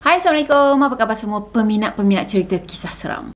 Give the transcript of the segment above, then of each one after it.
Hai, Assalamualaikum. Apa khabar semua peminat-peminat cerita kisah seram?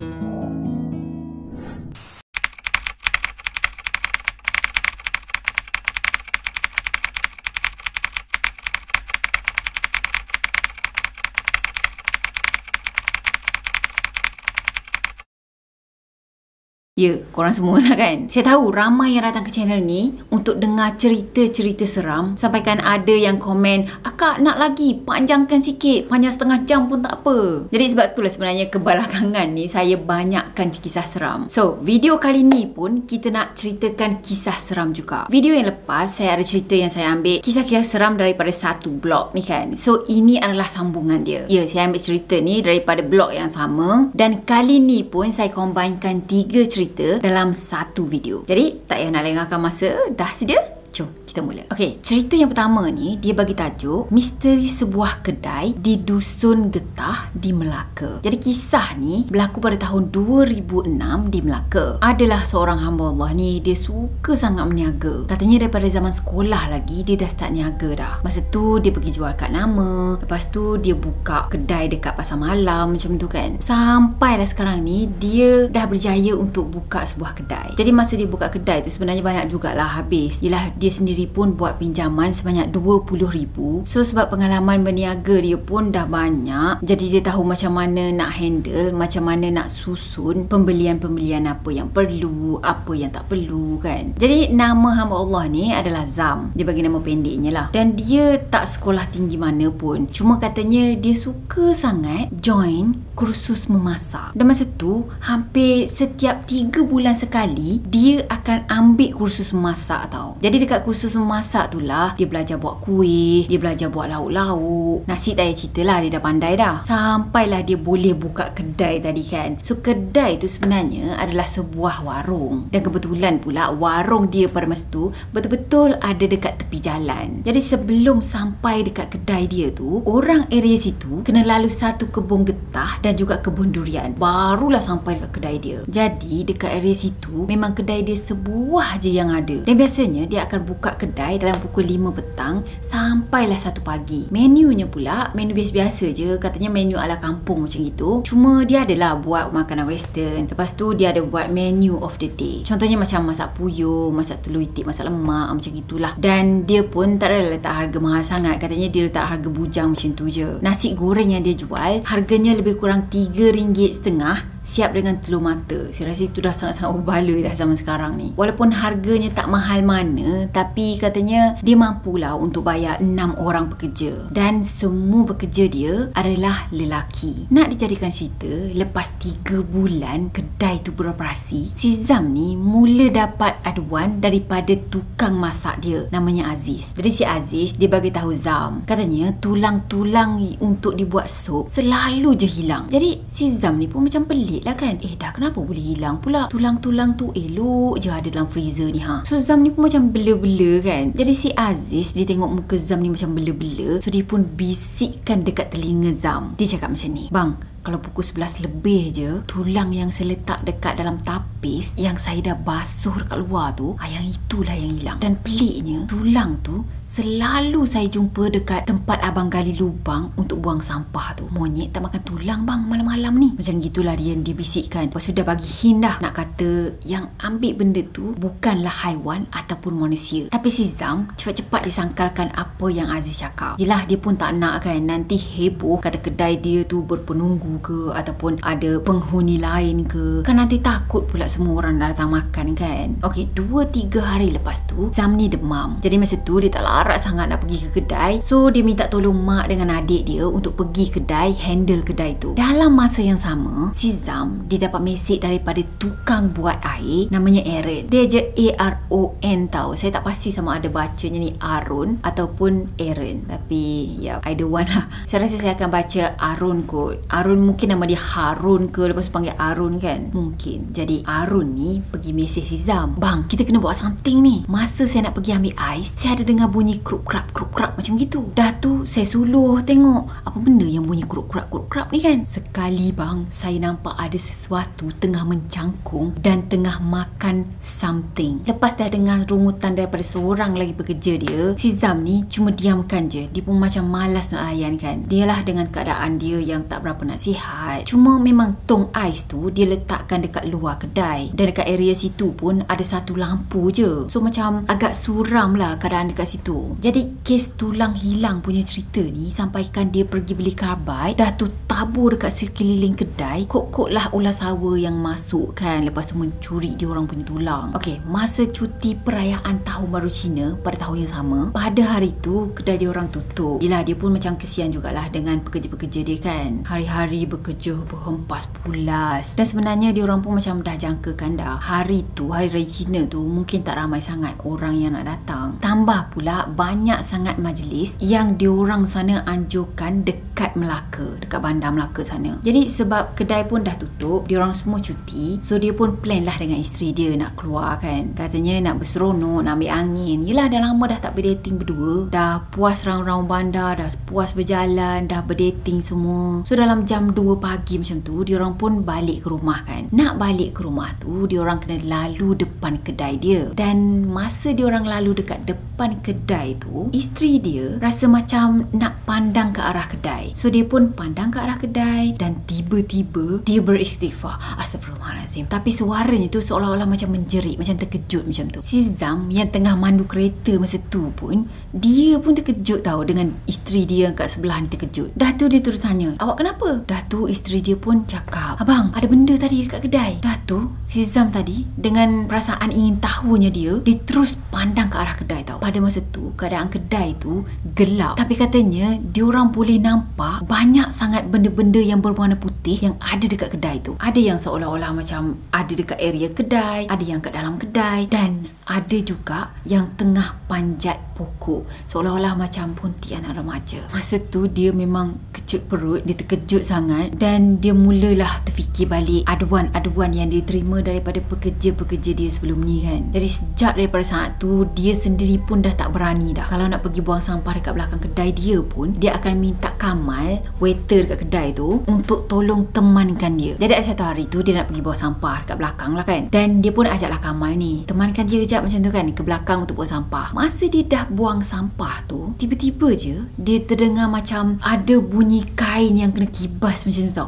Ya, korang semua lah kan. Saya tahu ramai yang datang ke channel ni untuk dengar cerita-cerita seram. Sampaikan ada yang komen, "Akak nak lagi, panjangkan sikit, panjang setengah jam pun tak apa." Jadi sebab itulah sebenarnya kebelakangan ni saya banyakkan kisah seram. So, video kali ni pun kita nak ceritakan kisah seram juga. Video yang lepas saya ada cerita yang saya ambil kisah-kisah seram daripada satu blog ni kan. So, ini adalah sambungan dia. Ya, saya ambil cerita ni daripada blog yang sama. Dan kali ni pun saya combinekan 3 cerita dalam satu video. Jadi tak payah nak lengahkan masa. Dah sedia? Jom kita mula. Okey, cerita yang pertama ni dia bagi tajuk Misteri Sebuah Kedai di Dusun Getah di Melaka. Jadi kisah ni berlaku pada tahun 2006 di Melaka. Adalah seorang hamba Allah ni, dia suka sangat berniaga. Katanya daripada zaman sekolah lagi dia dah start niaga dah. Masa tu dia pergi jual kad nama, lepas tu dia buka kedai dekat pasar malam macam tu kan. Sampailah sekarang ni dia dah berjaya untuk buka sebuah kedai. Jadi masa dia buka kedai tu sebenarnya banyak jugalah habis. Yelah, dia sendiri pun buat pinjaman sebanyak 20,000. So sebab pengalaman berniaga dia pun dah banyak, jadi dia tahu macam mana nak handle, macam mana nak susun pembelian-pembelian apa yang perlu, apa yang tak perlu kan. Jadi nama hamba Allah ni adalah Zam. Dia bagi nama pendeknya lah. Dan dia tak sekolah tinggi mana pun. Cuma katanya dia suka sangat join kursus memasak. Dan masa tu hampir setiap 3 bulan sekali dia akan ambil kursus memasak tau. Jadi dekat kursus memasak tu lah dia belajar buat kuih, dia belajar buat lauk-lauk. Nasi tak payah cerita lah, dia dah pandai dah. Sampailah dia boleh buka kedai tadi kan. So kedai tu sebenarnya adalah sebuah warung. Dan kebetulan pula warung dia pada masa tu betul-betul ada dekat tepi jalan. Jadi sebelum sampai dekat kedai dia tu, orang area situ kena lalu satu kebun getah dan juga kebun durian, barulah sampai dekat kedai dia. Jadi dekat area situ memang kedai dia sebuah je yang ada. Dan biasanya dia akan buka kedai dalam pukul 5 petang sampailah 1 pagi. Menunya pula menu biasa-biasa je. Katanya menu ala kampung macam gitu. Cuma dia adalah buat makanan western. Lepas tu dia ada buat menu of the day. Contohnya macam masak puyuh, masak telur itik, masak lemak, macam gitulah. Dan dia pun tak ada letak harga mahal sangat. Katanya dia letak harga bujang macam tu je. Nasi goreng yang dia jual harganya lebih kurang RM3.50 siap dengan telur mata. Saya rasa itu dah sangat-sangat berbaloi dah zaman sekarang ni. Walaupun harganya tak mahal mana, tapi katanya dia mampulah untuk bayar 6 orang pekerja. Dan semua pekerja dia adalah lelaki. Nak dijadikan cerita, lepas 3 bulan kedai tu beroperasi, si Zam ni mula dapat aduan daripada tukang masak dia, namanya Aziz. Jadi si Aziz dia bagi tahu Zam, katanya tulang-tulang untuk dibuat sup selalu je hilang. Jadi si Zam ni pun macam pelik lah kan. Dah kenapa boleh hilang pula? Tulang-tulang tu elok je ada dalam freezer ni ha. So Zam ni pun macam bela-bela kan. Jadi si Aziz dia tengok muka Zam ni macam bela-bela. So dia pun bisikkan dekat telinga Zam. Dia cakap macam ni, "Bang, kalau pukul 11 lebih je, tulang yang saya letak dekat dalam tapis yang saya dah basuh dekat luar tu, yang itulah yang hilang. Dan peliknya, tulang tu selalu saya jumpa dekat tempat abang gali lubang untuk buang sampah tu. Monyet tak makan tulang bang malam-malam ni." Macam gitulah dia bisikkan. Lepas tu dah bagi hint dah, nak kata yang ambil benda tu bukanlah haiwan ataupun manusia. Tapi si Zam cepat-cepat disangkalkan apa yang Aziz cakap. Yelah, dia pun tak nak kan nanti heboh kata kedai dia tu berpenunggu ke ataupun ada penghuni lain ke. Kan nanti takut pula semua orang dah datang makan kan. Okey, 2-3 hari lepas tu Zam ni demam. Jadi masa tu dia tak larat sangat nak pergi ke kedai. So dia minta tolong mak dengan adik dia untuk pergi kedai, handle kedai tu. Dalam masa yang sama, si Zam dia dapat mesej daripada tukang buat air namanya Aaron. Dia je A-R-O-N tau. Saya tak pasti sama ada bacanya ni Arun ataupun Aaron. Tapi ya, either one lah. Saya rasa saya akan baca Arun kot. Arun mungkin nama dia Harun ke, lepas tu panggil Arun kan. Mungkin. Jadi Arun ni pergi mesej si Zam, bang, kita kena buat something ni. Masa saya nak pergi ambil ais, saya ada dengar bunyi krup krap macam gitu. Dah tu saya suluh tengok apa benda yang bunyi krup krap ni kan. Sekali bang, saya nampak ada sesuatu tengah mencangkung dan tengah makan something. Lepas dah dengar rungutan daripada seorang lagi pekerja dia, si Zam ni cuma diamkan je. Dia pun macam malas nak layan kan. Dialah dengan keadaan dia yang tak berapa nak sihat. Cuma memang tong ais tu dia letakkan dekat luar kedai. Dan dekat area situ pun ada satu lampu je. So macam agak suram lah keadaan dekat situ. Jadi kes tulang hilang punya cerita ni sampaikan dia pergi beli karbide, dah tu tabur dekat sekeliling kedai. Kok lah ulas hawa yang masuk kan. Lepas tu mencuri dia orang punya tulang. Okey, masa cuti perayaan Tahun Baru Cina pada tahun yang sama, pada hari tu kedai dia orang tutup. Yelah, dia pun macam kesian jugalah dengan pekerja-pekerja dia kan. Hari-hari bekerja berhempas pulas. Dan sebenarnya dia orang pun macam dah jangkakan dah, hari tu, Hari Raya Cina tu mungkin tak ramai sangat orang yang nak datang. Tambah pula banyak sangat majlis yang dia orang sana anjurkan dekat Melaka, dekat Bandar Melaka sana. Jadi sebab kedai pun dah tutup, dia orang semua cuti. So dia pun plan lah dengan isteri dia nak keluar kan. Katanya nak berseronok, nak ambil angin. Yelah, dah lama dah tak berdating berdua. Dah puas round-round bandar, dah puas berjalan, dah berdating semua. So dalam jam 2 pagi macam tu, dia orang pun balik ke rumah kan. Nak balik ke rumah tu, dia orang kena lalu depan kedai dia. Dan masa dia orang lalu dekat depan kedai tu, isteri dia rasa macam nak pandang ke arah kedai. So dia pun pandang ke arah kedai dan tiba-tiba dia beristighfar, astagfirullahalazim. Tapi suaranya tu seolah-olah macam menjerit, macam terkejut macam tu. Si Zam yang tengah mandu kereta masa tu pun, dia pun terkejut tau dengan isteri dia yang kat sebelah ni terkejut. Dah tu dia terus tanya, awak kenapa? Dah tu isteri dia pun cakap, abang, ada benda tadi dekat kedai. Dah tu si Zam tadi dengan perasaan ingin tahunya dia terus pandang ke arah kedai tau. Pada masa tu keadaan kedai tu gelap, tapi katanya diorang boleh nampak banyak sangat benda-benda yang berwarna putih yang ada dekat kedai tu. Ada yang seolah-olah macam ada dekat area kedai, ada yang kat dalam kedai, dan ada juga yang tengah panjat pokok, seolah-olah macam pontianak remaja. Masa tu dia memang kecut perut, dia terkejut sangat dan dia mulalah terfikir balik aduan-aduan yang dia terima daripada pekerja-pekerja dia sebelum ni kan. Jadi sejak daripada saat tu, dia sendiri pun dah tak berani dah. Kalau nak pergi buang sampah dekat belakang kedai dia pun, dia akan minta Kamal, waiter dekat kedai tu, untuk tolong temankan dia. Jadi ada satu hari tu dia nak pergi buang sampah dekat belakang lah kan. Dan dia pun ajaklah Kamal ni, temankan dia kejap macam tu kan, ke belakang untuk buang sampah. Masa dia dah buang sampah tu, tiba-tiba je dia terdengar macam ada bunyi kain yang kena kibas macam tu tau.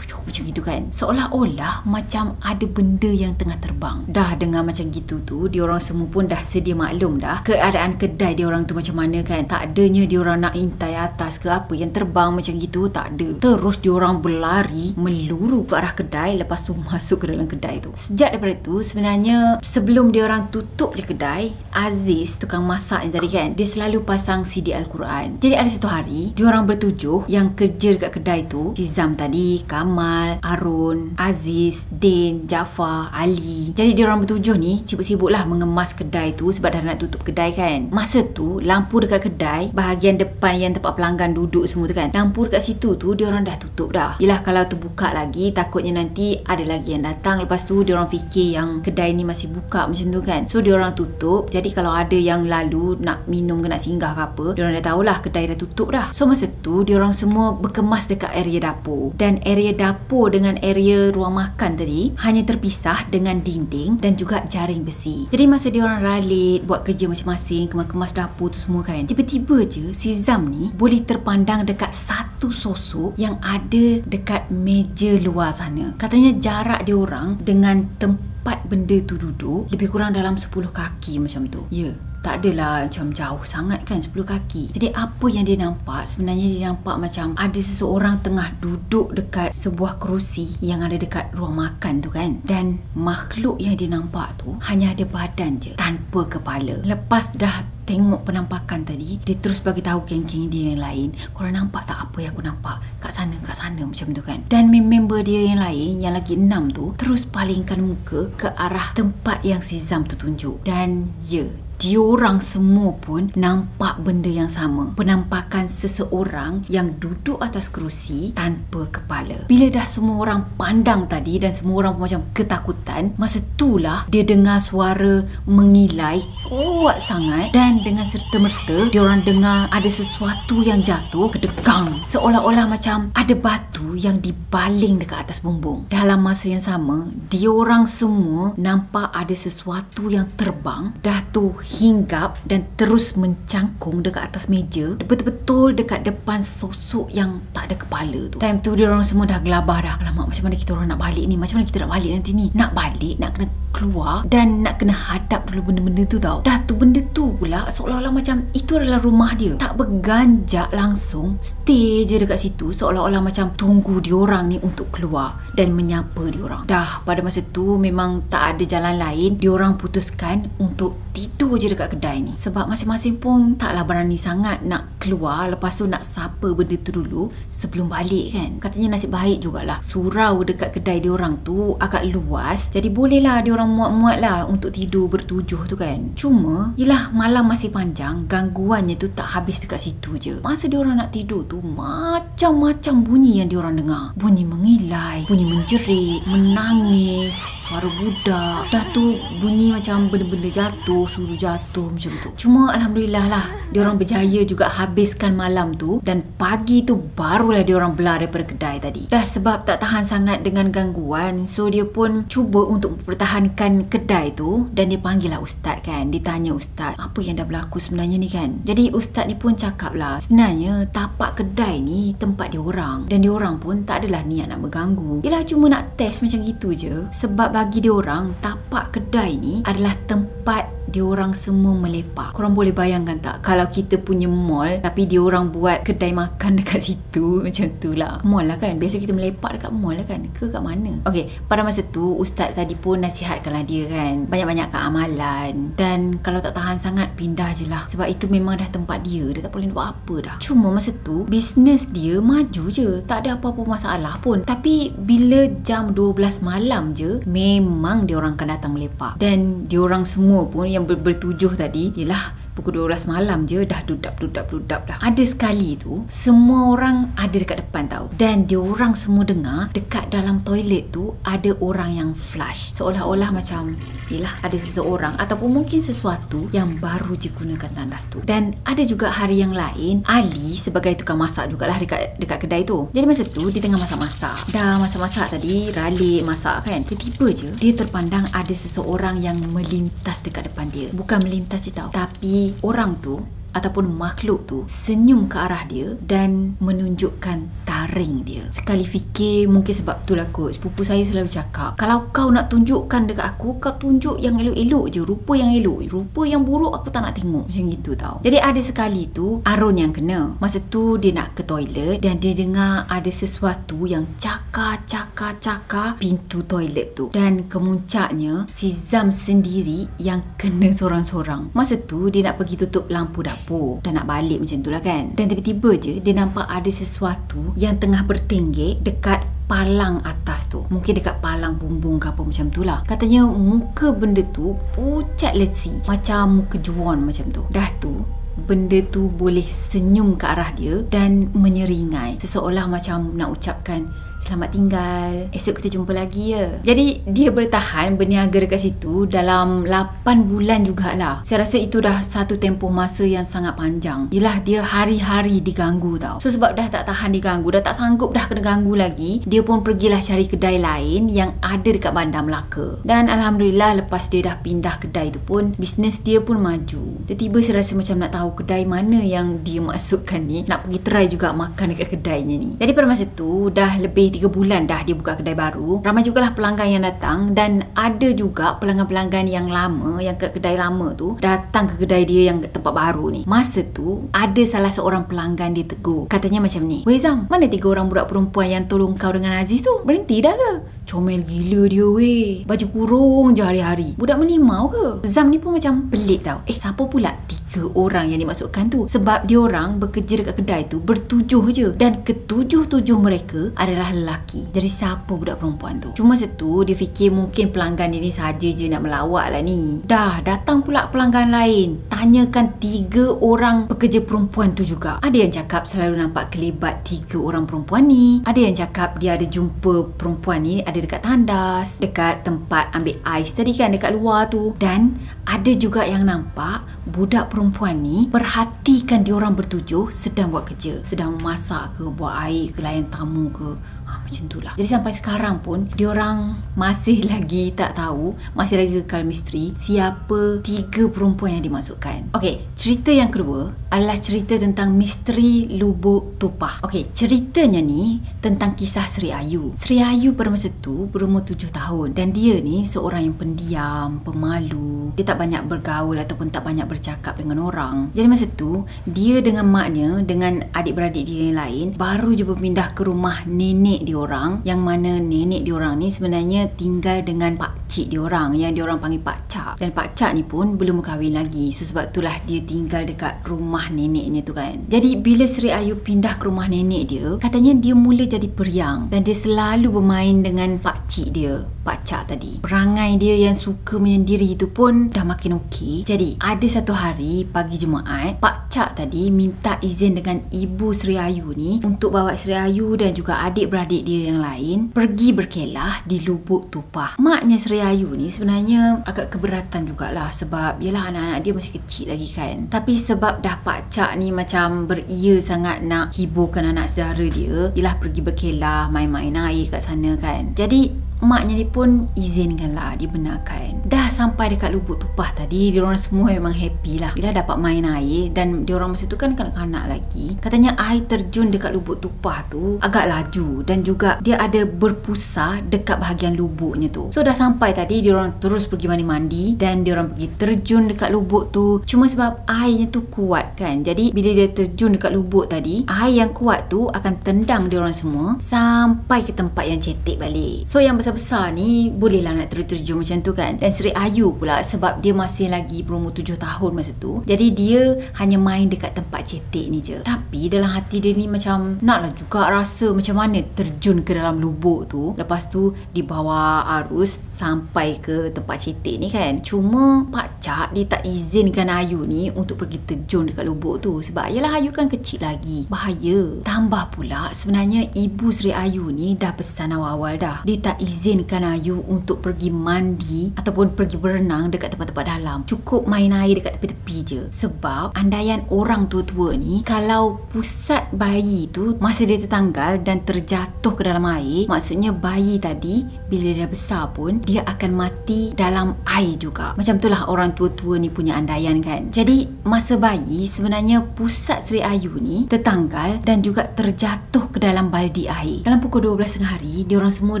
Macam gitu kan. Seolah-olah macam ada benda yang tengah terbang. Dah dengar macam gitu tu, diorang semua pun dah sedia maklum dah keadaan kedai diorang tu macam mana kan. Tak adanya diorang nak intai atas ke apa yang terbang macam gitu, tak ada. Terus diorang berlari meluru ke arah kedai, lepas tu masuk ke dalam kedai tu. Sejak daripada tu, sebenarnya sebelum diorang tutup je kedai, Aziz, tukang masak ni tadi kan, dia selalu pasang CD Al-Quran. Jadi ada satu hari, diorang bertujuh yang kerja dekat kedai tu, si Zam tadi, Kamal, Arun, Aziz, Din, Jaafar, Ali. Jadi diorang bertujuh ni sibuk-sibuk lah mengemas kedai tu sebab dah nak tutup kedai kan. Masa tu lampu dekat kedai bahagian depan yang tempat pelanggan duduk semua tu kan, lampu dekat situ tu diorang dah tutup dah. Yelah, kalau terbuka lagi takutnya nanti ada lagi yang datang, lepas tu diorang fikir yang kedai ni masih buka macam tu kan. So diorang tutup. Jadi kalau ada yang lalu nak minum ke nak singgah ke apa, diorang dah tahulah kedai dah tutup dah. So masa tu diorang semua berkemas dekat area dapur. Dan area dapur dengan area ruang makan tadi hanya terpisah dengan dinding dan juga jaring besi. Jadi masa diorang ralit buat kerja masing-masing, kemas-kemas dapur tu semua kan, tiba-tiba je si Zam ni boleh terpandang dekat satu sosok yang ada dekat meja luar sana. Katanya jarak diorang dengan tempat benda tu duduk lebih kurang dalam 10 kaki macam tu. Ya, tak adalah macam jauh sangat kan, 10 kaki. Jadi apa yang dia nampak, sebenarnya dia nampak macam ada seseorang tengah duduk dekat sebuah kerusi yang ada dekat ruang makan tu kan. Dan makhluk yang dia nampak tu hanya ada badan je, tanpa kepala. Lepas dah tengok penampakan tadi, dia terus bagi tahu geng-geng dia yang lain, korang nampak tak apa yang aku nampak kat sana macam tu kan. Dan member dia yang lain, yang lagi 6 tu, terus palingkan muka ke arah tempat yang si Zam tu tunjuk. Dan ya, diorang semua pun nampak benda yang sama. Penampakan seseorang yang duduk atas kerusi tanpa kepala. Bila dah semua orang pandang tadi dan semua orang pun macam ketakutan, masa itulah dia dengar suara mengilai kuat sangat dan dengan serta-merta diorang dengar ada sesuatu yang jatuh ke degang. Seolah-olah macam ada batu yang dibaling dekat atas bumbung. Dalam masa yang sama, diorang semua nampak ada sesuatu yang terbang, dah tu hinggap dan terus mencangkung dekat atas meja, betul-betul dekat depan sosok yang tak ada kepala tu. Time tu diorang semua dah gelabah dah. Alamak, macam mana kita orang nak balik ni? Macam mana kita nak balik nanti ni? Nak balik, nak kena keluar dan nak kena hadap dulu benda-benda tu tau. Dah tu benda tu pula seolah-olah macam itu adalah rumah dia. Tak berganjak langsung, stay je dekat situ seolah-olah macam tunggu diorang ni untuk keluar dan menyapa diorang. Dah pada masa tu memang tak ada jalan lain, diorang putuskan untuk tidur je dekat kedai ni. Sebab masing-masing pun taklah berani sangat nak keluar, lepas tu nak sapa benda tu dulu sebelum balik kan. Katanya nasib baik jugalah surau dekat kedai diorang tu agak luas, jadi bolehlah diorang muat-muat lah untuk tidur bertujuh tu kan. Cuma yelah, malam masih panjang, gangguannya tu tak habis dekat situ je. Masa diorang nak tidur tu macam-macam bunyi yang diorang dengar. Bunyi mengilai, bunyi menjerit, menangis, suara budak. Dah tu bunyi macam benda-benda jatuh, suruh jatuh macam tu. Cuma alhamdulillah lah, diorang berjaya juga habiskan malam tu dan pagi tu barulah diorang belah daripada kedai tadi. Dah sebab tak tahan sangat dengan gangguan, so dia pun cuba untuk mempertahankan kedai tu dan dia panggil lah ustaz kan. Dia tanya ustaz, apa yang dah berlaku sebenarnya ni kan. Jadi ustaz ni pun cakap lah, sebenarnya tapak kedai ni tempat diorang dan diorang pun tak adalah niat nak berganggu. Yelah, cuma nak test macam gitu je. Sebab bagi diorang, tapak kedai ni adalah tempat diorang semua melepak. Korang boleh bayangkan tak kalau kita punya mall tapi diorang buat kedai makan dekat situ? Macam tu lah. Mall lah kan, biasa kita melepak dekat mall lah kan, ke kat mana? Okay, pada masa tu ustaz tadi pun nasihatkanlah dia kan, banyak-banyakkan amalan dan kalau tak tahan sangat pindah je lah. Sebab itu memang dah tempat dia, dia tak boleh buat apa dah. Cuma masa tu bisnes dia maju je, tak ada apa-apa masalah pun. Tapi bila jam 12 malam je, memang diorang akan datang melepak. Dan diorang semua pun yang bertujuh tadi, yelah pukul 12 malam je dah dudap dah. Ada sekali tu semua orang ada dekat depan tau, dan diorang semua dengar dekat dalam toilet tu ada orang yang flush. Seolah-olah macam yelah ada seseorang ataupun mungkin sesuatu yang baru je gunakan tandas tu. Dan ada juga hari yang lain, Ali sebagai tukang masak jugalah dekat kedai tu. Jadi masa tu dia tengah masak-masak. Dah masak-masak tadi, ralik masak kan, tiba-tiba je dia terpandang ada seseorang yang melintas dekat depan dia. Bukan melintas je tau, tapi orang tu ataupun makhluk tu senyum ke arah dia dan menunjukkan taring dia. Sekali fikir, mungkin sebab tu lah kot sepupu saya selalu cakap, kalau kau nak tunjukkan dekat aku, kau tunjuk yang elok-elok je, rupa yang elok, rupa yang buruk aku tak nak tengok, macam gitu tau. Jadi ada sekali tu Arun yang kena. Masa tu dia nak ke toilet dan dia dengar ada sesuatu yang cakar pintu toilet tu, dan kemuncaknya si Zam sendiri yang kena sorang-sorang. Masa tu dia nak pergi tutup lampu dapur dan nak balik macam tu lah kan. Dan tiba-tiba je dia nampak ada sesuatu yang tengah bertenggek dekat palang atas tu. Mungkin dekat palang bumbung ke apa macam tu lah. Katanya muka benda tu pucat lesi, macam muka juan macam tu. Dah tu benda tu boleh senyum ke arah dia dan menyeringai, seseolah macam nak ucapkan selamat tinggal, esok kita jumpa lagi ya. Jadi dia bertahan berniaga dekat situ dalam 8 bulan jugalah. Saya rasa itu dah satu tempoh masa yang sangat panjang. Yelah, dia hari-hari diganggu tau. So sebab dah tak tahan diganggu, dah tak sanggup dah kena ganggu lagi, dia pun pergilah cari kedai lain yang ada dekat Bandar Melaka. Dan alhamdulillah lepas dia dah pindah kedai tu pun bisnes dia pun maju. Tiba-tiba saya rasa macam nak tahu kedai mana yang dia masukkan ni, nak pergi try juga makan dekat kedainya ni. Jadi pada masa tu dah lebih 3 bulan dah dia buka kedai baru. Ramai jugalah pelanggan yang datang, dan ada juga pelanggan-pelanggan yang lama, yang ke kedai lama tu datang ke kedai dia yang tempat baru ni. Masa tu ada salah seorang pelanggan dia tegur. Katanya macam ni, "Weh Zam, mana 3 orang budak perempuan yang tolong kau dengan Aziz tu? Berhenti dah ke? Comel gila dia weh. Baju kurung je hari-hari. Budak menimau ke? Zam ni pun macam pelik tau. Siapa pula 3 orang yang dimasukkan tu? Sebab dia orang bekerja dekat kedai tu bertujuh je. Dan ketujuh-tujuh mereka adalah lelaki. Jadi siapa budak perempuan tu? Cuma satu, dia fikir mungkin pelanggan dia ni saja je nak melawat lah ni. Dah datang pula pelanggan lain. Tanyakan 3 orang pekerja perempuan tu juga. Ada yang cakap selalu nampak kelibat 3 orang perempuan ni. Ada yang cakap dia ada jumpa perempuan ni ada dekat tandas, dekat tempat ambil ais tadi kan, dekat luar tu. Dan ada juga yang nampak budak perempuan ni perhatikan dia orang bertujuh sedang buat kerja, sedang masak ke, buat air ke, layan tamu ke. Macam tu lah. Jadi sampai sekarang pun diorang masih lagi tak tahu, masih lagi kekal misteri siapa 3 perempuan yang dimasukkan. Okey, cerita yang kedua adalah cerita tentang misteri Lubuk Tupah. Okey, ceritanya ni tentang kisah Sri Ayu. Sri Ayu pada masa tu berumur 7 tahun dan dia ni seorang yang pendiam, pemalu. Dia tak banyak bergaul ataupun tak banyak bercakap dengan orang. Jadi masa tu dia dengan maknya, dengan adik-beradik dia yang lain baru je berpindah ke rumah nenek diorang, yang mana nenek diorang ni sebenarnya tinggal dengan pakcik diorang yang diorang panggil Pak Cak. Dan Pak Cak ni pun belum kahwin lagi. So sebab itulah dia tinggal dekat rumah neneknya tu kan. Jadi bila Sri Ayu pindah ke rumah nenek dia, katanya dia mula jadi periang dan dia selalu bermain dengan pakcik dia, Pak Cak tadi. Perangai dia yang suka menyendiri tu pun dah makin okey. Jadi ada satu hari pagi Jumaat, Pak Cak tadi minta izin dengan ibu Sri Ayu ni untuk bawa Sri Ayu dan juga adik-beradik dia yang lain pergi berkelah di Lubuk Tupah. Maknya Sri Ayu ni sebenarnya agak keberatan jugalah sebab yelah anak-anak dia masih kecil lagi kan. Tapi sebab dah Pak Cak ni macam beria sangat nak hiburkan anak saudara dia, yelah pergi berkelah, main-main air kat sana kan. Jadi maknya dia pun izinkan lah, dia benarkan. Dah sampai dekat Lubuk Tupah tadi, diorang semua memang happy lah bila dapat main air. Dan diorang masa tu kan kanak-kanak lagi. Katanya air terjun dekat Lubuk Tupah tu agak laju dan juga dia ada berpusar dekat bahagian lubuknya tu. So dah sampai tadi, diorang terus pergi mandi-mandi dan diorang pergi terjun dekat lubuk tu. Cuma sebab airnya tu kuat kan, jadi bila dia terjun dekat lubuk tadi, air yang kuat tu akan tendang diorang semua sampai ke tempat yang cetek balik. So yang besar ni bolehlah nak terjun macam tu kan. Dan Sri Ayu pula sebab dia masih lagi berumur 7 tahun masa tu, jadi dia hanya main dekat tempat cetek ni je. Tapi dalam hati dia ni macam naklah juga rasa macam mana terjun ke dalam lubuk tu, lepas tu dibawa arus sampai ke tempat cetek ni kan. Cuma Pak Cak dia tak izinkan Ayu ni untuk pergi terjun dekat lubuk tu sebab yalah Ayu kan kecil lagi, bahaya. Tambah pula sebenarnya ibu Sri Ayu ni dah pesan awal-awal dah, dia tak izinkan Ayu untuk pergi mandi ataupun pergi berenang dekat tempat-tempat dalam. Cukup main air dekat tepi-tepi je. Sebab andaian orang tua-tua ni, kalau pusat bayi tu masa dia tertanggal dan terjatuh ke dalam air, maksudnya bayi tadi bila dia besar pun dia akan mati dalam air juga. Macam itulah orang tua-tua ni punya andaian kan. Jadi masa bayi sebenarnya pusat Sri Ayu ni tertanggal dan juga terjatuh ke dalam baldi air. Dalam pukul 12 tengah hari, diorang semua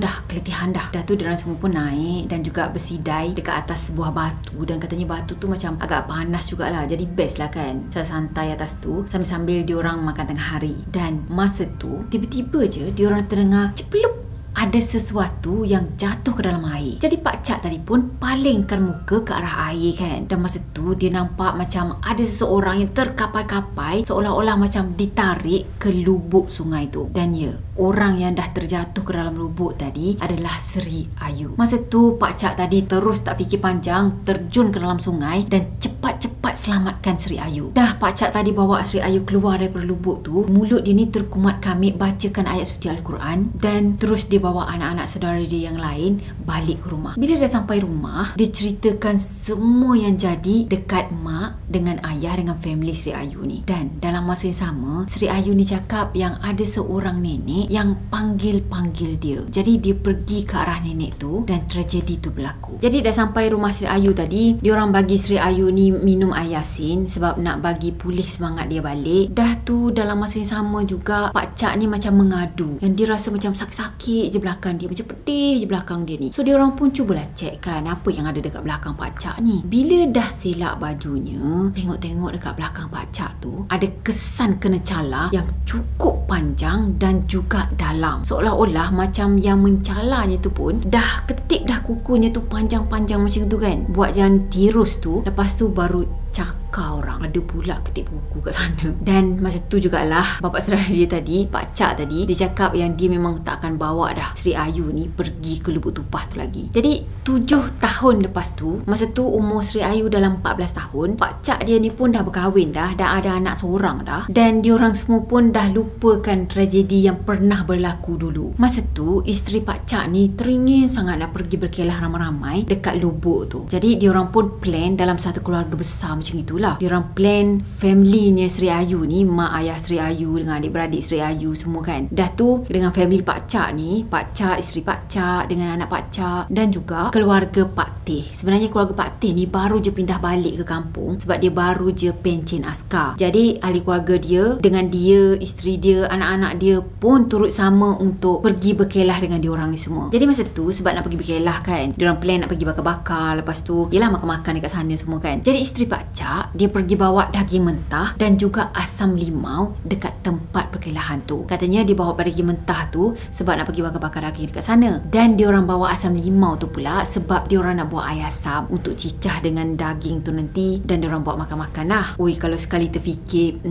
dah keletihan dah tu diorang semua pun naik dan juga bersidai dekat atas sebuah batu. Dan katanya batu tu macam agak panas jugalah, jadi best lah kan santai atas tu sambil-sambil diorang makan tengah hari. Dan masa tu tiba-tiba je diorang terdengar ceplup, ada sesuatu yang jatuh ke dalam air. Jadi Pak Cak tadi pun palingkan muka ke arah air kan. Dan masa tu dia nampak macam ada seseorang yang terkapai-kapai, seolah-olah macam ditarik ke lubuk sungai tu. Dan ya, orang yang dah terjatuh ke dalam lubuk tadi adalah Sri Ayu. Masa tu Pak Cak tadi terus tak fikir panjang, terjun ke dalam sungai dan cepat-cepat selamatkan Sri Ayu. Dah Pak Cak tadi bawa Sri Ayu keluar daripada lubuk tu, mulut dia ni terkumat kamit bacakan ayat suci Al-Quran dan terus dia bawa anak-anak saudara dia yang lain balik ke rumah. Bila dah sampai rumah, dia ceritakan semua yang jadi dekat mak dengan ayah dengan family Sri Ayu ni. Dan dalam masa yang sama, Sri Ayu ni cakap yang ada seorang nenek yang panggil-panggil dia. Jadi dia pergi ke arah nenek tu dan tragedi tu berlaku. Jadi dah sampai rumah Sri Ayu tadi, diorang bagi Sri Ayu ni minum air yasin sebab nak bagi pulih semangat dia balik. Dah tu dalam masa yang sama juga Pak Cak ni macam mengadu yang dia rasa macam sakit-sakit je belakang dia, macam pedih je belakang dia ni. So diorang pun cubalah check kan apa yang ada dekat belakang Pak Cak ni. Bila dah selak bajunya, tengok-tengok dekat belakang Pak Cak tu ada kesan kena cala yang cukup panjang dan juga agak dalam. Seolah-olah macam yang mencalanya tu pun dah ketip dah kukunya tu panjang-panjang macam tu kan. Buat jangan tirus tu, lepas tu baru cakar orang. Ada pula ketip kuku kat sana. Dan masa tu jugalah bapak saudara dia tadi, Pak Cak tadi, dia cakap yang dia memang tak akan bawa dah Sri Ayu ni pergi ke Lubuk Tupah tu lagi. Jadi 7 tahun lepas tu, masa tu umur Sri Ayu dalam 14 tahun, Pak Cak dia ni pun dah berkahwin dah ada anak seorang dah, dan diorang semua pun dah lupakan tragedi yang pernah berlaku dulu. Masa tu isteri Pak Cak ni teringin sangat nak pergi berkelah ramai-ramai dekat Lubuk tu. Jadi diorang pun plan dalam satu keluarga besar macam itulah. Diorang plan family-nya Sri Ayu ni, mak ayah Sri Ayu dengan adik-beradik Sri Ayu semua kan. Dah tu dengan family Pak Cak ni, Pak Cak, isteri Pak Cak dengan anak Pak Cak, dan juga keluarga Pak Teh. Sebenarnya keluarga Pak Teh ni baru je pindah balik ke kampung sebab dia baru je pencen askar. Jadi ahli keluarga dia dengan dia, isteri dia, anak-anak dia pun turut sama untuk pergi berkelah dengan diorang ni semua. Jadi masa tu sebab nak pergi berkelah kan, diorang plan nak pergi bakar-bakar, lepas tu yelah makan-makan dekat sana semua kan. Jadi isteri Pak Cak dia pergi bawa daging mentah dan juga asam limau dekat tempat perkelahan tu. Katanya dia bawa daging mentah tu sebab nak pergi bakar-bakar daging dekat sana, dan diorang bawa asam limau tu pula sebab diorang nak buat air asam untuk cicah dengan daging tu nanti, dan diorang buat makan-makan lah. Ui, kalau sekali terfikir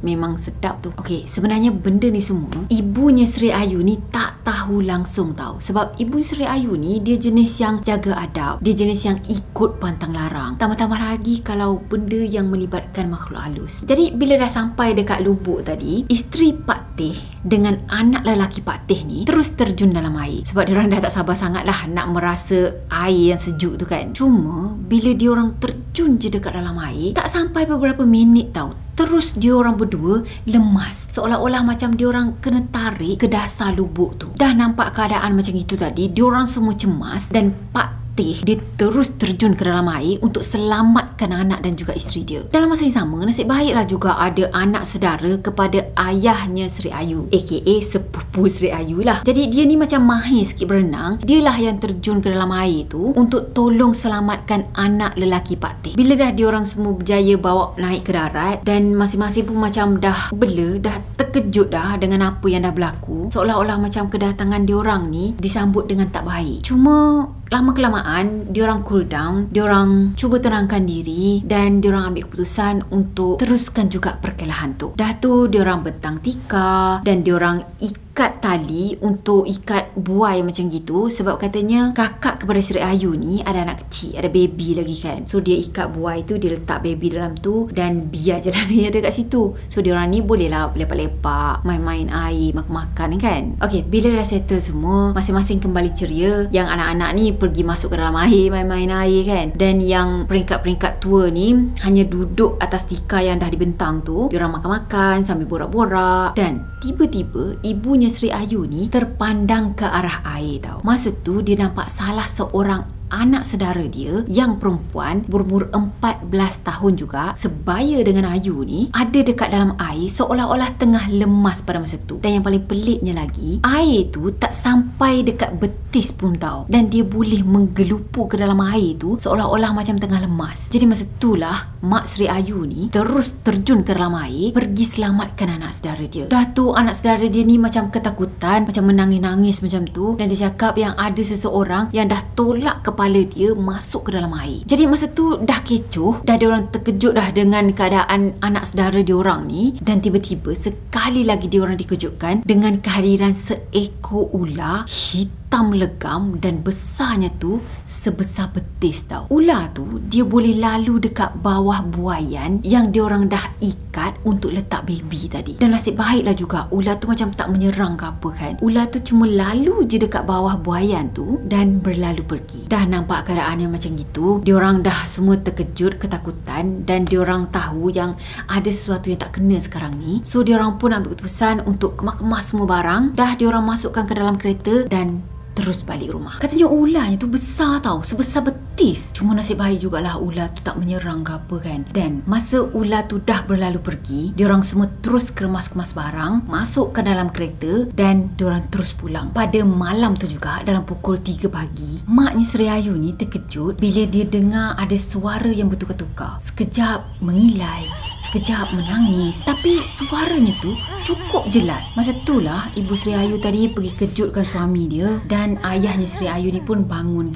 memang sedap tu. Okey, sebenarnya benda ni semua ibunya Sri Ayu ni tak tahu langsung tahu. Sebab ibu Sri Ayu ni dia jenis yang jaga adab, dia jenis yang ikut pantang larang. Tambah-tambah lagi kalau benda yang melibatkan makhluk halus. Jadi bila dah sampai dekat Lubuk tadi, isteri Pak Teh dengan anak lelaki Pak Teh ni terus terjun dalam air. Sebab diorang dah tak sabar sangat lah nak merasa air yang sejuk tu kan. Cuma bila diorang terjun je dekat dalam air, tak sampai beberapa minit tau, terus diorang berdua lemas. Seolah-olah macam diorang kena tarik ke dasar lubuk tu. Dah nampak keadaan macam itu tadi, diorang semua cemas, dan Pak Teh dia terus terjun ke dalam air untuk selamatkan anak dan juga isteri dia. Dalam masa yang sama, nasib baiklah juga ada anak sedara kepada ayahnya Sri Ayu, aka sepupu Sri Ayu lah. Jadi dia ni macam mahir sikit berenang. Dialah yang terjun ke dalam air tu untuk tolong selamatkan anak lelaki Pak Teh. Bila dah diorang semua berjaya bawa naik ke darat, dan masing-masing pun macam dah bela, dah terkejut dah dengan apa yang dah berlaku. Seolah-olah macam kedatangan diorang ni disambut dengan tak baik. Cuma lama-kelamaan diorang cool down, diorang cuba tenangkan diri, dan diorang ambil keputusan untuk teruskan juga perkelahan tu. Dah tu diorang bentang tikar dan diorang ikat tali untuk ikat buai macam gitu, sebab katanya kakak kepada Sri Ayu ni ada anak kecil, ada baby lagi kan. So dia ikat buai tu, dia letak baby dalam tu dan biar je lah dia ada kat situ. So diorang ni boleh lah lepak-lepak, main-main air, makan-makan kan. Okay, bila dah settle semua, masing-masing kembali ceria. Yang anak-anak ni pergi masuk ke dalam air, main-main air kan. Dan yang peringkat-peringkat tua ni hanya duduk atas tikar yang dah dibentang tu. Diorang makan-makan sambil borak-borak. Dan tiba-tiba ibunya Sri Ayu ni terpandang ke arah air tau. Masa tu dia nampak salah seorang anak saudara dia yang perempuan berumur 14 tahun juga, sebaya dengan Ayu ni, ada dekat dalam air seolah-olah tengah lemas pada masa tu. Dan yang paling peliknya lagi, air tu tak sampai dekat betis pun tau, dan dia boleh menggelupur ke dalam air tu seolah-olah macam tengah lemas. Jadi masa itulah mak Sri Ayu ni terus terjun ke dalam air pergi selamatkan anak saudara dia. Dah tu anak saudara dia ni macam ketakutan, macam menangis-nangis macam tu, dan dia cakap yang ada seseorang yang dah tolak kepala dia masuk ke dalam air. Jadi masa tu dah kecoh, dah diorang terkejut dah dengan keadaan anak saudara diorang ni, dan tiba-tiba sekali lagi diorang dikejutkan dengan kehadiran seekor ular hitam legam dan besarnya tu sebesar betis tau. Ular tu dia boleh lalu dekat bawah buaian yang diorang dah ikat untuk letak baby tadi. Dan nasib baiklah juga ular tu macam tak menyerang ke apa kan. Ular tu cuma lalu je dekat bawah buaian tu dan berlalu pergi. Dah nampak keadaan yang macam itu, diorang dah semua terkejut, ketakutan, dan diorang tahu yang ada sesuatu yang tak kena sekarang ni. So diorang pun ambil keputusan untuk kemas-kemas semua barang. Dah diorang masukkan ke dalam kereta dan terus balik rumah. Katanya ularnya tu besar tau, sebesar betis. Cuma nasib baik jugalah ular tu tak menyerang ke apa kan. Dan masa ular tu dah berlalu pergi, diorang semua terus kemas-kemas barang, masuk ke dalam kereta, dan diorang terus pulang. Pada malam tu juga, dalam pukul 3 pagi, maknya Sri Ayu ni terkejut bila dia dengar ada suara yang bertukar-tukar. Sekejap mengilai, sekejap menangis. Tapi suaranya tu cukup jelas. Masa itulah Ibu Sri Ayu tadi pergi kejutkan suami dia, dan ayahnya Sri Ayu ni pun bangun,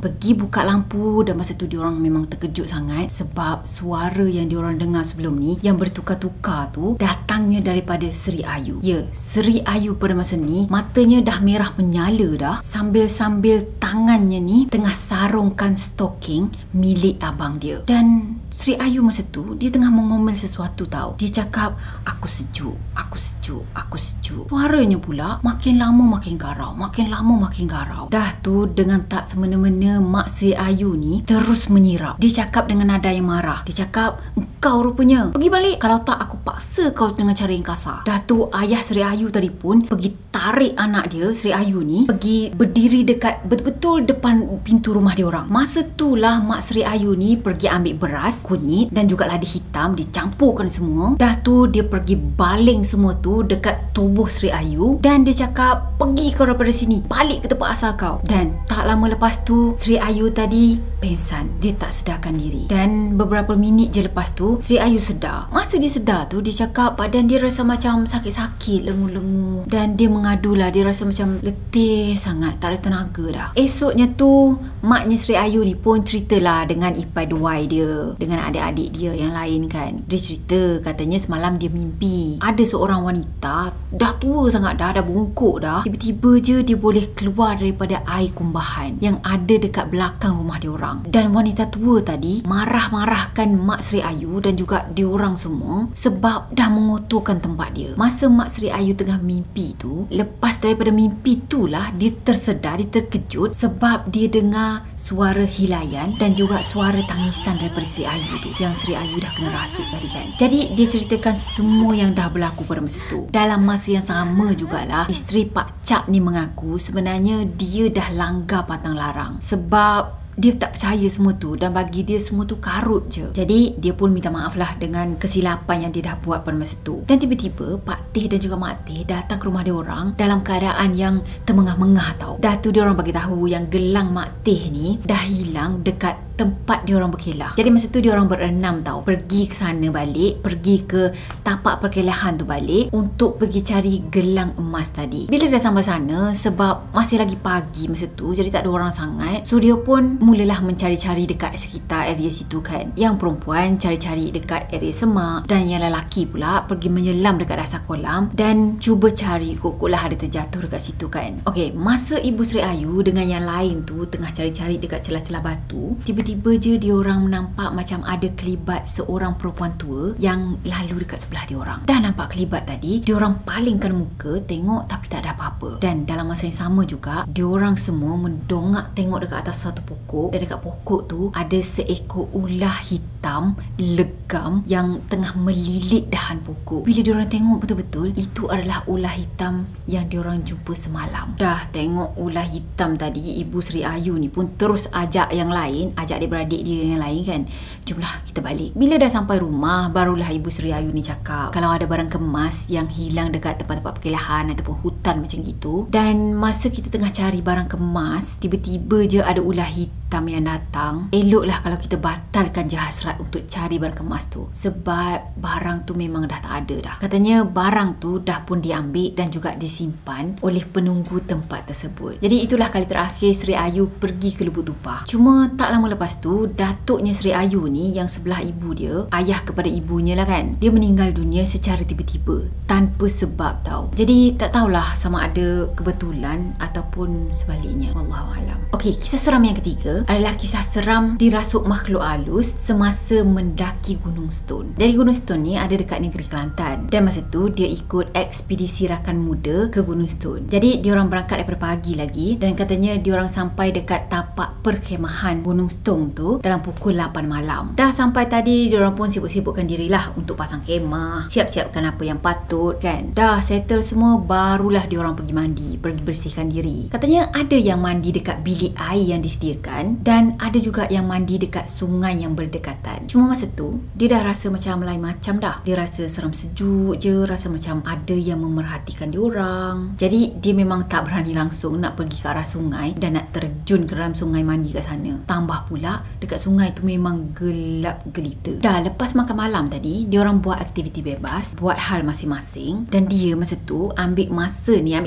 pergi buka lampu. Dan masa tu diorang memang terkejut sangat sebab suara yang diorang dengar sebelum ni yang bertukar-tukar tu datangnya daripada Sri Ayu. Ya, Sri Ayu pada masa ni matanya dah merah menyala dah, sambil-sambil tangannya ni tengah sarungkan stoking milik abang dia. Dan Sri Ayu masa tu dia tengah mengomel sesuatu tau. Dia cakap, aku sejuk, aku sejuk, aku sejuk. Suaranya pula makin lama makin garau, makin lama makin garau. Dah tu dengan tak semena-mena mak Sri Ayu ni terus menyirap. Dia cakap dengan nada yang marah. Dia cakap, engkau rupanya pergi balik, kalau tak aku paksa kau dengan cara yang kasar. Dah tu ayah Sri Ayu tadi pun pergi tarik anak dia Sri Ayu ni pergi berdiri dekat betul-betul depan pintu rumah dia orang. Masa tu lah mak Sri Ayu ni pergi ambil beras, kunyit dan juga lada hitam, dicampurkan semua. Dah tu dia pergi baling semua tu dekat tubuh Sri Ayu dan dia cakap, pergi kau daripada sini, balik ke tempat asal kau. Dan tak lama lepas tu Sri Ayu tadi pengsan, dia tak sedarkan diri. Dan beberapa minit je lepas tu Sri Ayu sedar. Masa dia sedar tu dia cakap badan dia rasa macam sakit-sakit, lengu-lengu, dan dia mengadulah dia rasa macam letih sangat, tak ada tenaga dah. Esoknya tu maknya Sri Ayu ni pun ceritalah dengan ipai duai dia, dengan adik-adik dia yang lain kan. Dia cerita katanya semalam dia mimpi ada seorang wanita dah tua sangat dah bungkuk dah, tiba-tiba je dia boleh keluar daripada air kumbahan yang ada dekat belakang rumah dia orang. Dan wanita tua tadi marah-marahkan mak Sri Ayu dan juga dia orang semua sebab dah mengotorkan tempat dia. Masa mak Sri Ayu tengah mimpi tu, lepas daripada mimpi tu lah dia tersedar, dia terkejut sebab dia dengar suara hilayan dan juga suara tangisan daripada Sri Ayu tu, yang Sri Ayu dah kena rasuk tadi kan. Jadi dia ceritakan semua yang dah berlaku pada masa tu. Dalam masa yang sama jugalah isteri Pak Cak ni mengaku sebenarnya dia dah langgar pantang larang sebab dia tak percaya semua tu dan bagi dia semua tu karut je. Jadi dia pun minta maaf lah dengan kesilapan yang dia dah buat pada masa tu. Dan tiba-tiba Pak Teh dan juga Mak Teh datang ke rumah dia orang dalam keadaan yang termengah-mengah tau. Dah tu dia orang bagi tahu yang gelang Mak Teh ni dah hilang dekat tempat dia orang berkelah. Jadi masa tu dia orang berenam tau, pergi ke sana balik, pergi ke tapak perkelahan tu balik untuk pergi cari gelang emas tadi. Bila dah sampai sana, sebab masih lagi pagi masa tu, jadi tak ada orang sangat, so dia pun mulalah mencari-cari dekat sekitar area situ kan. Yang perempuan cari-cari dekat area semak dan yang lelaki pula pergi menyelam dekat dasar kolam dan cuba cari, kokoklah ada terjatuh dekat situ kan. Okey, masa Ibu Sri Ayu dengan yang lain tu tengah cari-cari dekat celah-celah batu, tiba-tiba je dia orang nampak macam ada kelibat seorang perempuan tua yang lalu dekat sebelah dia orang. Dah nampak kelibat tadi, dia orang palingkan muka tengok tapi tak ada apa-apa. Dan dalam masa yang sama juga, dia orang semua mendongak tengok dekat atas suatu pokok, dan dekat pokok tu ada seekor ular hitam legam yang tengah melilit dahan pokok. Bila dia orang tengok betul-betul, itu adalah ular hitam yang dia orang jumpa semalam. Dah tengok ular hitam tadi, Ibu Sri Ayu ni pun terus ajak yang lain, ajak adik-beradik dia yang lain kan, jomlah kita balik. Bila dah sampai rumah, barulah Ibu Sri Ayu ni cakap kalau ada barang kemas yang hilang dekat tempat-tempat perkelahan ataupun hutan macam gitu, dan masa kita tengah cari barang kemas, tiba-tiba je ada ular hitam yang datang, eloklah kalau kita batalkan je hasrat untuk cari barang kemas tu sebab barang tu memang dah tak ada dah. Katanya barang tu dah pun diambil dan juga disimpan oleh penunggu tempat tersebut. Jadi itulah kali terakhir Sri Ayu pergi ke Lubuk Tupah. Cuma tak lama lepas tu, datuknya Sri Ayu ni yang sebelah ibu dia, ayah kepada ibunya lah kan, dia meninggal dunia secara tiba-tiba tanpa sebab tau. Jadi tak tahulah sama ada kebetulan ataupun sebaliknya, wallahualam. Okey, kisah seram yang ketiga adalah kisah seram dirasuk makhluk halus semasa mendaki Gunung Stone. Jadi Gunung Stone ni ada dekat negeri Kelantan dan masa tu dia ikut ekspedisi rakan muda ke Gunung Stone. Jadi diorang berangkat daripada pagi lagi dan katanya diorang sampai dekat tapak perkhemahan Gunung Stone tu dalam pukul 8 malam. Dah sampai tadi diorang pun sibuk-sibukkan dirilah untuk pasang kemah, siap-siapkan apa yang patut kan. Dah settle semua, barulah diorang pergi mandi, pergi bersihkan diri. mandi. Katanya ada yang mandi dekat bilik air yang disediakan dan ada juga yang mandi dekat sungai yang berdekatan. Cuma masa tu dia dah rasa macam lain macam dah. Dia rasa seram sejuk je, rasa macam ada yang memerhatikan dia orang. Jadi dia memang tak berani langsung nak pergi ke arah sungai dan nak terjun ke dalam sungai mandi kat sana. Tambah pula dekat sungai tu memang gelap gelita. Dah lepas makan malam tadi, dia orang buat aktiviti bebas, buat hal masing-masing, dan dia masa tu ambil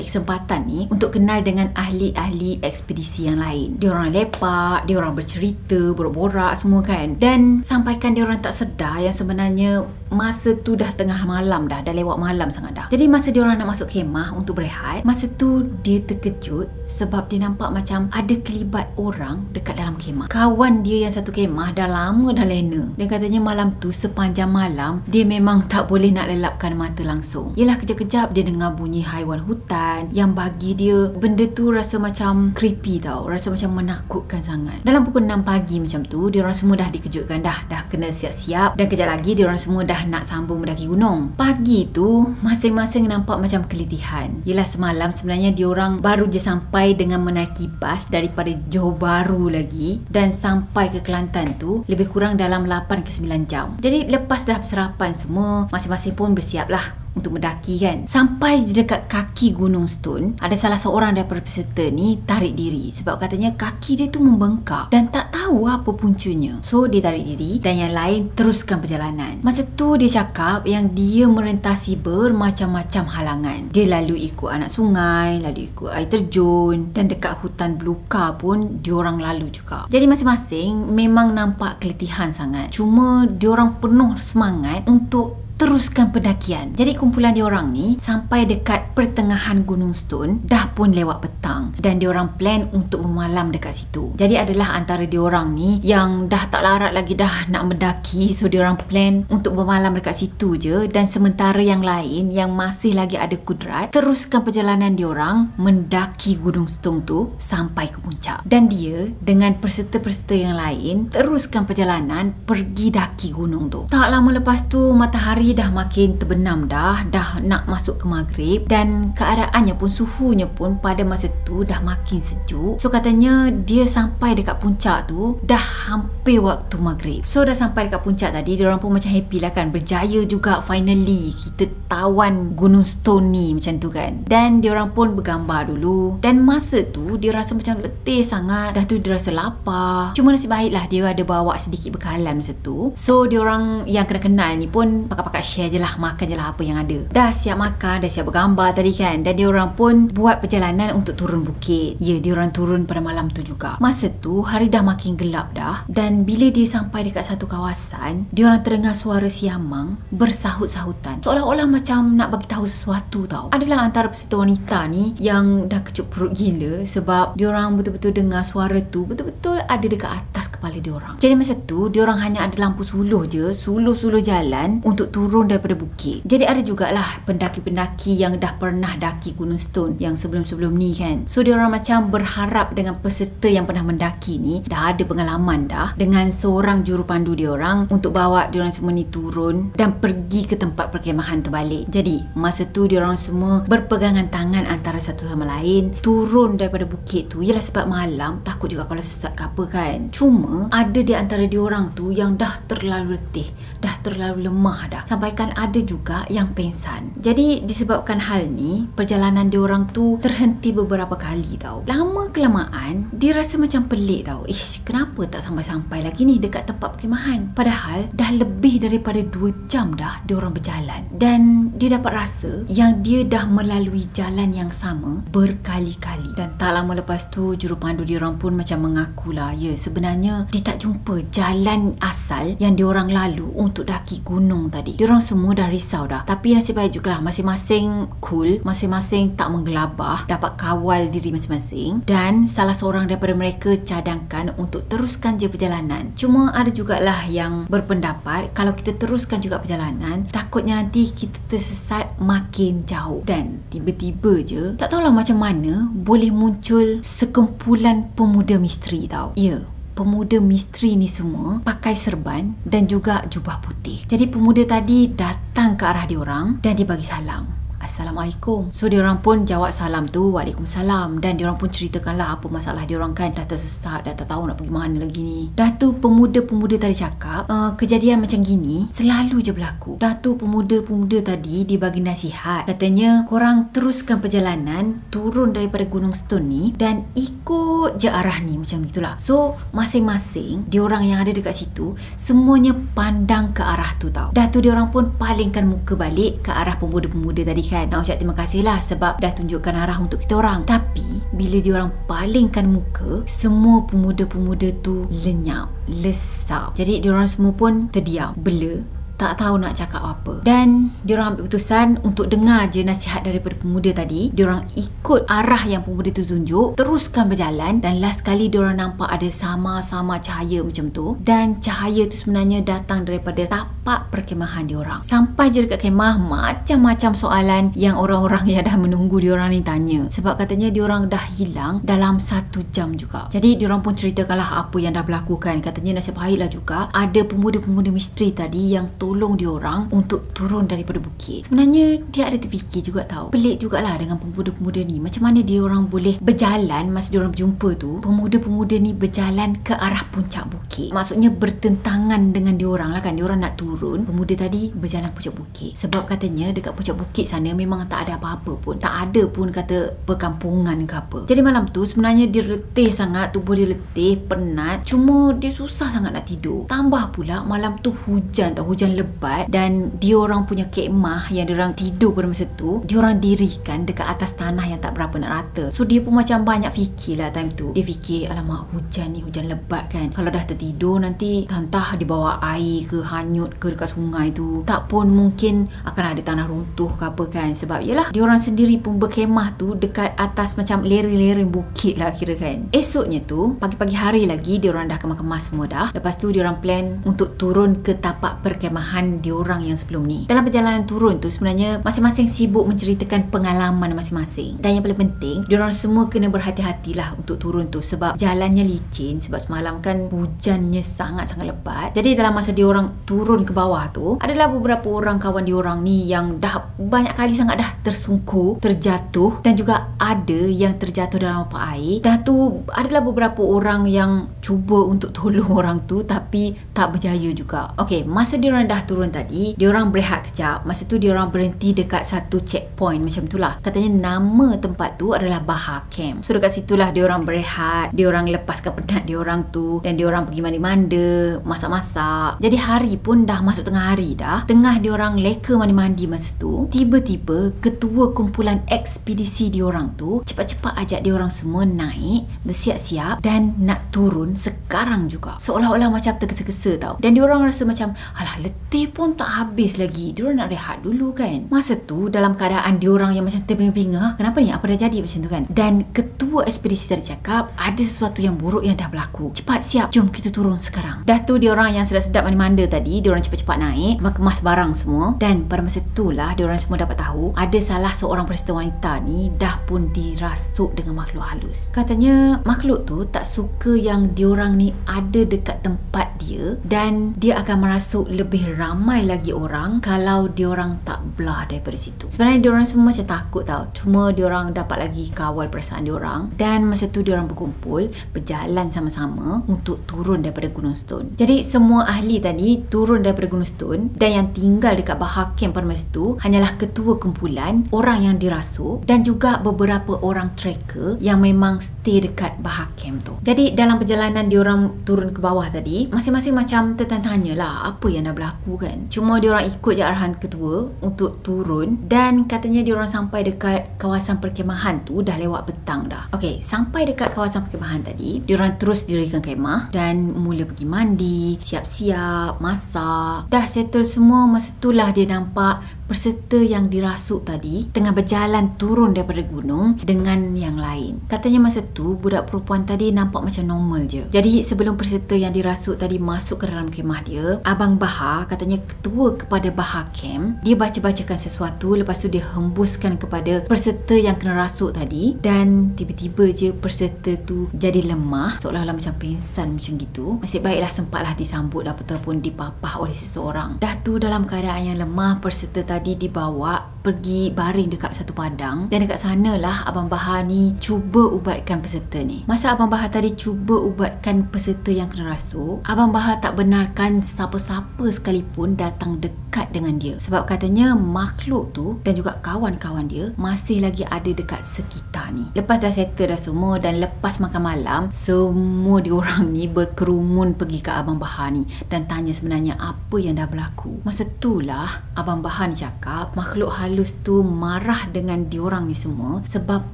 kesempatan ni untuk kenal dengan ahli-ahli ekspedisi yang lain. Dia orang lepak, dia orang bercerita, borak-borak semua kan. Dan sampaikan dia orang tak sedar yang sebenarnya masa tu dah tengah malam dah lewat malam sangat dah. Jadi masa dia orang nak masuk kemah untuk berehat, masa tu dia terkejut sebab dia nampak macam ada kelibat orang dekat dalam kemah. Kawan dia yang satu kemah dah lama dah lena. Dan katanya malam tu sepanjang malam dia memang tak boleh nak lelapkan mata langsung. Yelah, kejap-kejap dia dengar bunyi haiwan hutan yang bagi dia benda tu rasa macam creepy tau, rasa macam menakutkan sangat. Dalam pukul 6 pagi macam tu, dia orang semua dah dikejutkan dah kena siap-siap, dan kejap lagi dia orang semua dah nak sambung mendaki gunung. Pagi tu masing-masing nampak macam keletihan. Yelah, semalam sebenarnya dia orang baru je sampai dengan menaiki bas daripada Johor Bahru lagi, dan sampai ke Kelantan tu lebih kurang dalam 8 ke 9 jam. Jadi lepas dah sarapan semua, masing-masing pun bersiap lah untuk mendaki kan. Sampai dekat kaki Gunung Stone, ada salah seorang daripada peserta ni tarik diri sebab katanya kaki dia tu membengkak dan tak tahu apa puncanya. So dia tarik diri dan yang lain teruskan perjalanan. Masa tu dia cakap yang dia merentasi bermacam-macam halangan. Dia lalu ikut anak sungai, lalu ikut air terjun, dan dekat hutan belukar pun diorang lalu juga. Jadi masing-masing memang nampak keletihan sangat. Cuma diorang penuh semangat untuk teruskan pendakian. Jadi kumpulan diorang ni sampai dekat pertengahan Gunung Stone dah pun lewat petang, dan diorang plan untuk bermalam dekat situ. Jadi adalah antara diorang ni yang dah tak larat lagi dah nak mendaki, so diorang plan untuk bermalam dekat situ je, dan sementara yang lain yang masih lagi ada kudrat teruskan perjalanan diorang mendaki Gunung Stone tu sampai ke puncak. Dan dia dengan peserta-peserta yang lain teruskan perjalanan pergi daki gunung tu. Tak lama lepas tu matahari dah makin terbenam dah nak masuk ke maghrib, dan keadaannya pun, suhunya pun pada masa tu dah makin sejuk. So katanya dia sampai dekat puncak tu dah hampir waktu maghrib. So dah sampai dekat puncak tadi, diorang pun macam happy lah kan, berjaya juga, finally kita tawan Gunung Stone ni macam tu kan. Dan diorang pun bergambar dulu, dan masa tu dia rasa macam letih sangat, dah tu dia rasa lapar. Cuma nasib baiklah dia ada bawa sedikit bekalan masa tu. So diorang yang kenal ni pun pakat-pakat share je lah, makan je lah apa yang ada. Dah siap makan, dah siap bergambar tadi kan, dan diorang pun buat perjalanan untuk turun bukit. Ya, diorang turun pada malam tu juga. Masa tu hari dah makin gelap dah, dan bila dia sampai dekat satu kawasan, diorang terdengar suara siamang bersahut-sahutan, seolah-olah macam nak bagi tahu sesuatu tau. Adalah antara peserta wanita ni yang dah kecut perut gila sebab diorang betul-betul dengar suara tu betul-betul ada dekat atas kepala diorang. Jadi masa tu diorang hanya ada lampu suluh je, suluh-suluh jalan untuk turun daripada bukit. Jadi ada jugalah pendaki-pendaki yang dah pernah daki Gunung Stone yang sebelum-sebelum ni kan. So diorang macam berharap dengan peserta yang pernah mendaki ni dah ada pengalaman dah dengan seorang jurupandu diorang untuk bawa diorang semua ni turun dan pergi ke tempat perkemahan tu balik. Jadi masa tu diorang semua berpegangan tangan antara satu sama lain turun daripada bukit tu. Yelah sebab malam, takut juga kalau sesat ke apa kan. Cuma ada di antara diorang tu yang dah terlalu letih, dah terlalu lemah dah, sampaikan ada juga yang pengsan. Jadi disebabkan hal ni, perjalanan diorang tu terhenti beberapa kali tau. Lama kelamaan dia rasa macam pelik tau. Kenapa tak sampai-sampai lagi ni dekat tempat perkemahan? Padahal dah lebih daripada 2 jam dah diorang berjalan, dan dia dapat rasa yang dia dah melalui jalan yang sama berkali-kali. Dan tak lama lepas tu jurupandu diorang pun macam mengakulah, ya sebenarnya dia tak jumpa jalan asal yang diorang lalu untuk daki gunung tadi. Diorang semua dah risau dah, tapi nasib baik jugalah masing-masing cool, masing-masing tak menggelabah, dapat kawal diri masing-masing, dan salah seorang daripada mereka cadangkan untuk teruskan je perjalanan. Cuma ada jugalah yang berpendapat kalau kita teruskan juga perjalanan, takutnya nanti kita tersesat makin jauh. Dan tiba-tiba je, tak tahulah macam mana boleh muncul sekumpulan pemuda misteri tau. Ya, pemuda misteri ni semua pakai serban dan juga jubah putih. Jadi pemuda tadi datang ke arah diorang dan dia bagi salam. Assalamualaikum. So diorang pun jawab salam tu, Waalaikumsalam. Dan diorang pun ceritakanlah apa masalah diorang kan, dah tersesat, dah tak tahu nak pergi mana lagi ni. Dah tu pemuda-pemuda tadi cakap, kejadian macam gini selalu je berlaku. Dah tu pemuda-pemuda tadi dibagi nasihat. Katanya korang teruskan perjalanan turun daripada Gunung Stone ni dan ikut je arah ni, macam itulah. So masing-masing diorang yang ada dekat situ semuanya pandang ke arah tu tau. Dah tu diorang pun palingkan muka balik ke arah pemuda-pemuda tadi kan. Nak ucap terima kasih lah sebab dah tunjukkan arah untuk kita orang. Tapi bila diorang palingkan muka, semua pemuda-pemuda tu lenyap, lesap. Jadi diorang semua pun terdiam, bela, tak tahu nak cakap apa. Dan diorang ambil keputusan untuk dengar je nasihat daripada pemuda tadi. Diorang ikut arah yang pemuda tu tunjuk, teruskan berjalan, dan last kali diorang nampak ada sama-sama cahaya macam tu. Dan cahaya tu sebenarnya datang daripada tapak perkemahan diorang. Sampai je dekat kemah, macam-macam soalan yang orang-orang yang dah menunggu diorang ni tanya. Sebab katanya diorang dah hilang dalam 1 jam juga. Jadi diorang pun ceritakanlah apa yang dah berlaku kan. Katanya nasib baiklah juga ada pemuda-pemuda misteri tadi yang tolong diorang untuk turun daripada bukit. Sebenarnya dia ada terfikir juga tau. Pelik jugalah dengan pemuda-pemuda ni. Macam mana diorang boleh berjalan masa diorang berjumpa tu, pemuda-pemuda ni berjalan ke arah puncak bukit. Maksudnya bertentangan dengan diorang lah kan. Diorang nak turun, pemuda tadi berjalan puncak bukit. Sebab katanya dekat puncak bukit sana memang tak ada apa-apa pun. Tak ada pun kata perkampungan ke apa. Jadi malam tu sebenarnya dia letih sangat, tubuh dia letih, penat. Cuma dia susah sangat nak tidur. Tambah pula malam tu hujan tau, hujan lebat, dan diorang punya kemah yang diorang tidur pada masa tu, diorang dirikan dekat atas tanah yang tak berapa nak rata. So dia pun macam banyak fikir lah time tu. Dia fikir, alamak hujan ni, hujan lebat kan. Kalau dah tertidur nanti entah dibawa air ke, hanyut ke dekat sungai tu. Tak pun mungkin akan ada tanah runtuh ke apa kan. Sebab yelah, diorang sendiri pun berkemah tu dekat atas macam lereng-lereng bukit lah kira kan. Esoknya tu, pagi-pagi hari lagi, diorang dah kemas-kemas semua dah. Lepas tu diorang plan untuk turun ke tapak perkemahan diorang yang sebelum ni. Dalam perjalanan turun tu sebenarnya masing-masing sibuk menceritakan pengalaman masing-masing. Dan yang paling penting, diorang semua kena berhati-hatilah untuk turun tu sebab jalannya licin. Sebab semalam kan hujannya sangat-sangat lebat. Jadi dalam masa diorang turun ke bawah tu, adalah beberapa orang kawan diorang ni yang dah banyak kali sangat dah tersungkur, terjatuh, dan juga ada yang terjatuh dalam lapak air. Dah tu adalah beberapa orang yang cuba untuk tolong orang tu tapi tak berjaya juga. Okey, masa diorang dah turun tadi, diorang berehat kejap. Masa tu diorang berhenti dekat satu checkpoint macam itulah. Katanya nama tempat tu adalah Bahar Camp. So dekat situlah diorang berehat, diorang lepaskan penat diorang tu, dan diorang pergi mandi-mandi, masak-masak. Jadi hari pun dah masuk tengah hari dah. Tengah diorang leka mandi-mandi masa tu, tiba-tiba ketua kumpulan ekspedisi diorang tu cepat-cepat ajak diorang semua naik, bersiap-siap dan nak turun sekarang juga. Seolah-olah macam tergesa-gesa tau. Dan diorang rasa macam, alah letih pun tak habis lagi, diorang nak rehat dulu kan. Masa tu dalam keadaan diorang yang macam terbingung-bingung, kenapa ni, apa dah jadi macam tu kan. Dan ketua ekspedisi tadi cakap ada sesuatu yang buruk yang dah berlaku. Cepat siap, jom kita turun sekarang. Dah tu diorang yang sedap-sedap mandi-mandi tadi, diorang cepat-cepat naik, kemas barang semua. Dan pada masa itulah diorang semua dapat tahu ada salah seorang peserta wanita ni dah pun dirasuk dengan makhluk halus. Katanya makhluk tu tak suka yang diorang ni ada dekat tempat dia, dan dia akan merasuk lebih ramai lagi orang kalau diorang tak belah daripada situ. Sebenarnya diorang semua macam takut tau. Cuma diorang dapat lagi kawal perasaan diorang. Dan masa tu diorang berkumpul, berjalan sama-sama untuk turun daripada Gunung Stone. Jadi semua ahli tadi turun daripada Gunung Stone, dan yang tinggal dekat Bahar Camp pada masa tu hanyalah ketua kumpulan, orang yang dirasuk, dan juga beberapa orang tracker yang memang stay dekat Bahar Camp tu. Jadi dalam perjalanan diorang turun ke bawah tadi, masing-masing macam tertanya-tanya lah apa yang dah berlaku kan. Cuma diorang ikut je arahan ketua untuk turun, dan katanya diorang sampai dekat kawasan perkemahan tu dah lewat petang dah. Okey, sampai dekat kawasan perkemahan tadi, diorang terus dirikan kemah dan mula pergi mandi, siap-siap, masak. Dah settle semua, masa itulah dia nampak peserta yang dirasuk tadi tengah berjalan turun daripada gunung dengan yang lain. Katanya masa tu budak perempuan tadi nampak macam normal je. Jadi sebelum peserta yang dirasuk tadi masuk ke dalam kemah dia, Abang Bahar, katanya ketua kepada Bahar Camp, dia baca-bacakan sesuatu, lepas tu dia hembuskan kepada peserta yang kena rasuk tadi, dan tiba-tiba je peserta tu jadi lemah, seolah-olah macam pingsan macam gitu. Nasib baiklah sempatlah disambut ataupun dipapah oleh seseorang. Dah tu dalam keadaan yang lemah, peserta tadi dibawa pergi baring dekat satu padang, dan dekat sanalah Abang Bahar ni cuba ubatkan peserta ni. Masa Abang Bahar tadi cuba ubatkan peserta yang kena rasuk, Abang Bahar tak benarkan siapa-siapa sekalipun datang dekat dengan dia, sebab katanya makhluk tu dan juga kawan-kawan dia masih lagi ada dekat sekitar ni. Lepas dah settle dah semua dan lepas makan malam, semua diorang ni berkerumun pergi ke Abang Bahar ni dan tanya sebenarnya apa yang dah berlaku. Masa itulah Abang Bahar ni cakap makhluk halus tu marah dengan diorang ni semua sebab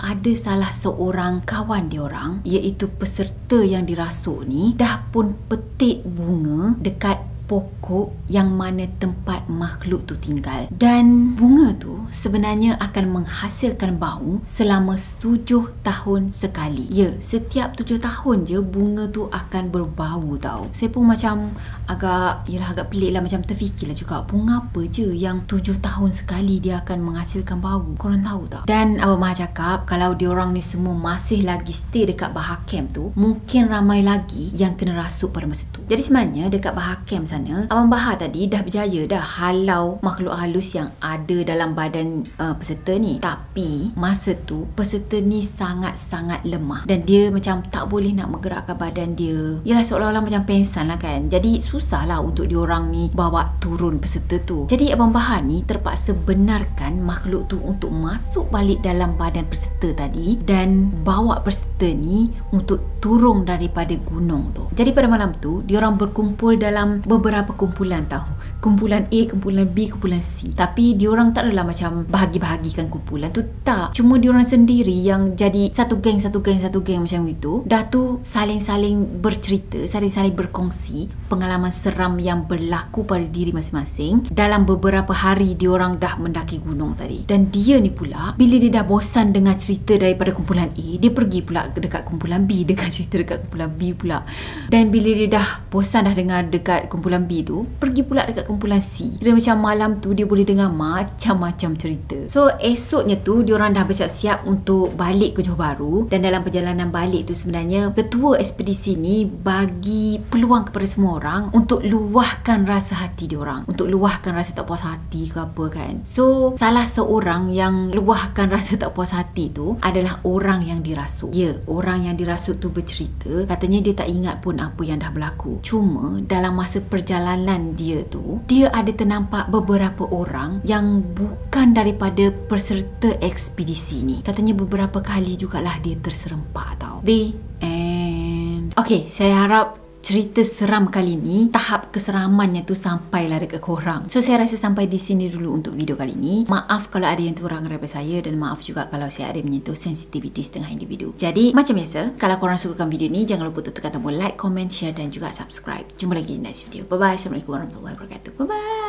ada salah seorang kawan diorang, iaitu peserta yang dirasuk ni, dah pun petik bunga dekat pokok yang mana tempat makhluk tu tinggal. Dan bunga tu sebenarnya akan menghasilkan bau selama 7 tahun sekali. Ya, setiap 7 tahun je bunga tu akan berbau tau. Saya pun macam agak pelik lah, macam terfikirlah juga, bunga apa je yang 7 tahun sekali dia akan menghasilkan bau. Korang tahu tak? Dan Abang Bahar cakap kalau diorang ni semua masih lagi stay dekat Bahar Camp tu, mungkin ramai lagi yang kena rasuk pada masa tu. Jadi sebenarnya dekat Bahar Camp sana, Abang Bahar tadi dah berjaya dah halau makhluk halus yang ada dalam badan peserta ni. Tapi masa tu peserta ni sangat-sangat lemah dan dia macam tak boleh nak menggerakkan badan dia. Yalah, seolah-olah macam pengsan lah kan. Jadi susah lah untuk diorang ni bawa turun peserta tu. Jadi Abang Bahar ni terpaksa benarkan makhluk tu untuk masuk balik dalam badan peserta tadi dan bawa peserta ni untuk turun daripada gunung tu. Jadi pada malam tu diorang berkumpul dalam beberapa kumpulan tau. Kumpulan A, kumpulan B, kumpulan C. Tapi diorang tak adalah macam bahagi-bahagikan kumpulan tu, tak. Cuma diorang sendiri yang jadi satu geng macam itu. Dah tu saling-saling bercerita, saling-saling berkongsi pengalaman seram yang berlaku pada diri masing-masing dalam beberapa hari diorang dah mendaki gunung tadi. Dan dia ni pula, bila dia dah bosan dengar cerita daripada kumpulan A, dia pergi pula dekat kumpulan B dengan cerita dekat kumpulan B pula. Dan bila dia dah bosan dah dengar dekat kumpulan B tu, pergi pula dekat kumpulan C. Jadi macam malam tu dia boleh dengar macam-macam cerita. So esoknya tu diorang dah bersiap-siap untuk balik ke Johor Bahru. Dan dalam perjalanan balik tu sebenarnya ketua ekspedisi ni bagi peluang kepada semua orang untuk luahkan rasa hati diorang, untuk luahkan rasa tak puas hati ke apa kan. So salah seorang yang luahkan rasa tak puas hati tu adalah orang yang dirasuk. Ya, orang yang dirasuk tu bercerita katanya dia tak ingat pun apa yang dah berlaku. Cuma dalam masa perjalanan dia tu, dia ada ternampak beberapa orang yang bukan daripada peserta ekspedisi ni. Katanya beberapa kali jugalah dia terserempak tau. The end. Okay, saya harap cerita seram kali ni, tahap keseramannya tu sampailah dekat korang. So saya rasa sampai di sini dulu untuk video kali ni. Maaf kalau ada yang kurang daripada saya dan maaf juga kalau saya ada menyentuh sensitiviti setengah individu. Jadi macam biasa, kalau korang sukakan video ni, jangan lupa tekan tombol like, comment, share dan juga subscribe. Jumpa lagi di next video. Bye bye. Assalamualaikum warahmatullahi wabarakatuh. Bye bye.